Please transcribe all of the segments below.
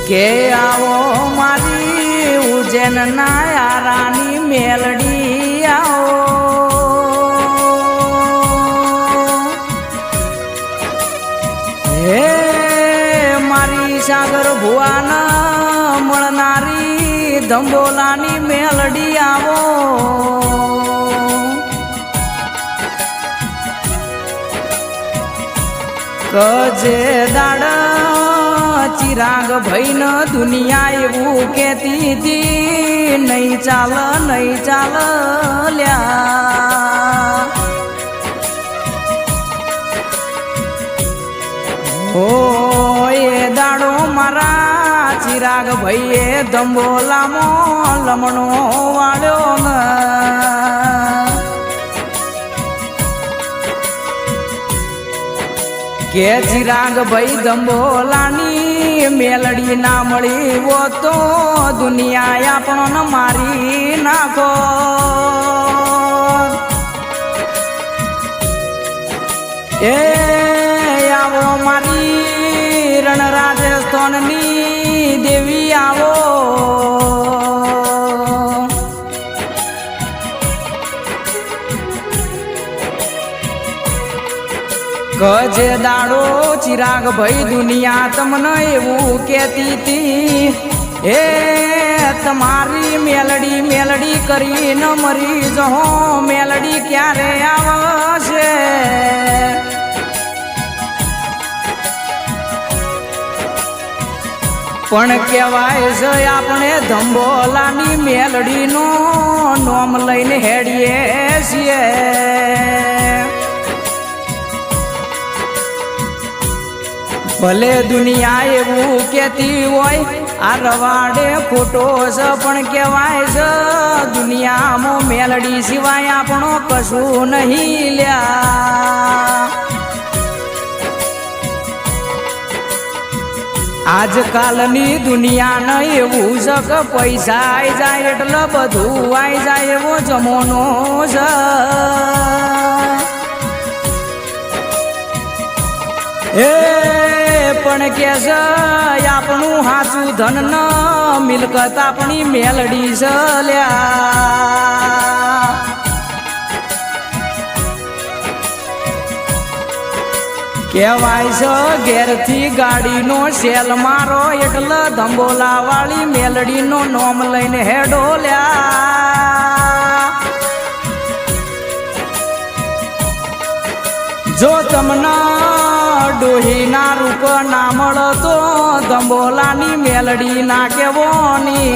કે આવો મારી ઉજ્જૈન ના યારાની મેલડી આવો હે મારી સાગર ભુવાના મળનારી ધંબોલાની મેલડી આવો કજે દાડા ચિરાગ ભાઈ ન દુનિયા એવું કેતી હતી નહીં ચાલ લ્યા ઓ એ દાડો મારા ચિરાગ ભાઈએ ધંબોલામાં લમણો વાળ્યો ન કે ચિરાગ ભાઈ ધંબોલાની મેલડી ના મળી હો તો દુનિયા આપણને મારી નાખો એ આવો મારી રણ રાજસ્થાનની દેવી આવો કજે દાડો ચિરાગ ભાઈ દુનિયા તમને એવું કેતી હતી એ તમારી મેલડી કરીને મરી જહો મેલડી ક્યારે આવશે પણ કહેવાય છે આપણે ધંબોલાની મેલડીનો નોમ લઈને હેડીએ છીએ ભલે દુનિયા એવું કેતી હોય આ રવાડે ખોટો છે પણ કહેવાય છે દુનિયામાં મેલડી સિવાય આપણો કશું નહીં લ્યા આજકાલની દુનિયાને એવું છે કે પૈસા આવી જાય એટલે બધું આવી જાય એવો જમાનો છે એ પણ કે છે આપણું હાચું ધન ન મિલકત આપણી મેલડી છે લ્યા કહેવાય છે ઘેરથી ગાડીનો સેલ મારો એટલે ધંબોલા વાળી મેલડીનો નોમ લઈને હેડો લ્યા જો તમને ડોહી ના રૂપ ના મળતો ધંબોલાની મેલડી ના કેવોની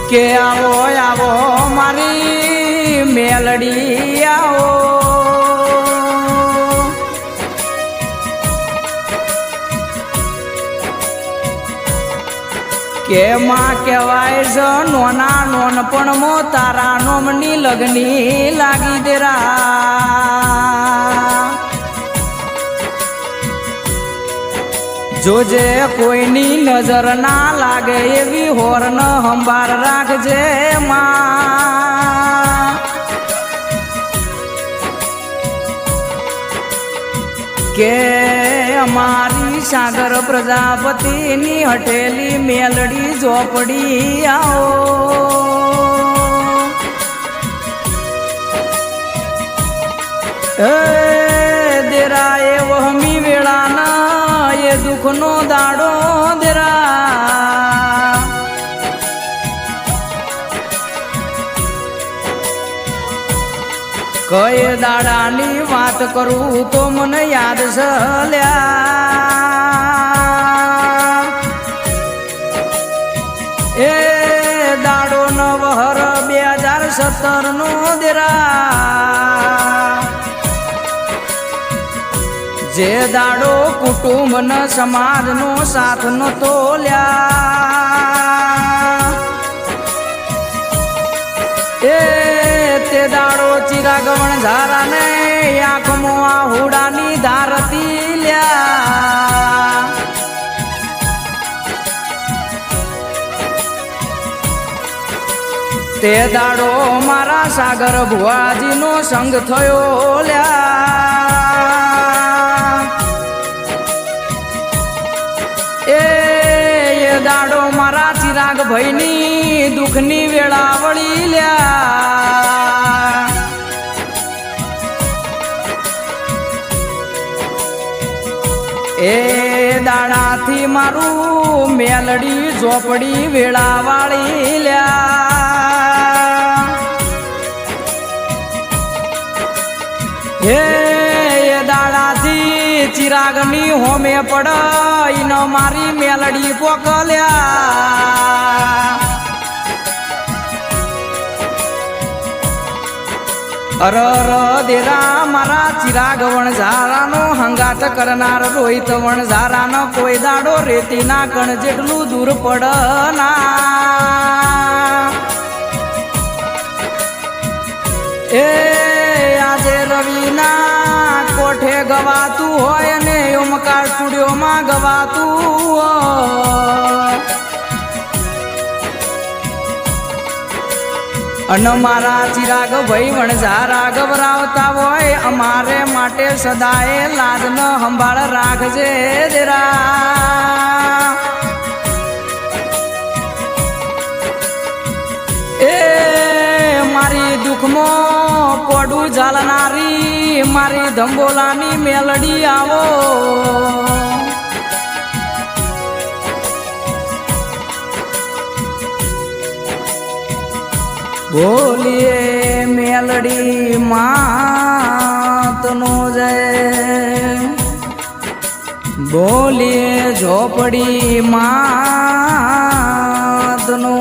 કે આવો મારી મેલડી આવો કે માં કહેવાય છે નોના નોનપણ મો તારા નોમની લગની લાગી દેરા જોજે કોઈની નજર ના લાગે એવી હોર્ન હંબાર રાખજે માં કે અમારી સાગર પ્રજાપતિની હટેલી મેલડી ઝોપડી આવો એ દેરા એ વહમી વેળાના એ દુઃખનો દાડો દેરા કઈ દાડાની વાત કરું તો મને યાદ છે લ્યા એ દાડો નવહર 2017 નો દેરા જે દાડો કુટુંબ ન સમાજ નો સાથ નતો લ્યા એ તે દાડો ચિરાગવણ ઝારાને આંખમાં આહુડાની ધારતી લ્યા તે દાડો મારા સાગર ભુવાજીનો સંગ થયો લ્યા એ દાડો મારા ચિરાગ ભાઈની દુઃખની વેળા વળી લ્યા એ દાડાથી મારું મેલડી ઝોપડી વેળા વાળી લ્યા હે એ દાડાથી ચિરાગની હોમે પડ ઈનો મારી મેલડી પોકલ્યા અરર દેરા મારા ચિરાગ વણઝારાનો હંગાટ કરનાર રોહિત વણઝારાનો કોઈ દાડો રેતીના કણ જેટલું દૂર પડના એ આજે રવિના કોઠે ગવાતું હોય ને ઓમકાર સ્ટુડિયોમાં ગવાતું હોય અને મારા ચિરાગ ભાઈ વણઝારા ગવરાવતા હોય અમારે માટે સદાય લાજન સંભાળ રાખજે દેરા એ મારી દુઃખમાં પોડું ઝાલનારી મારી ધંબોલાની મેલડી આવો બોલીએ મેલડી માતનો જય બોલીએ ઝોપડી માતનો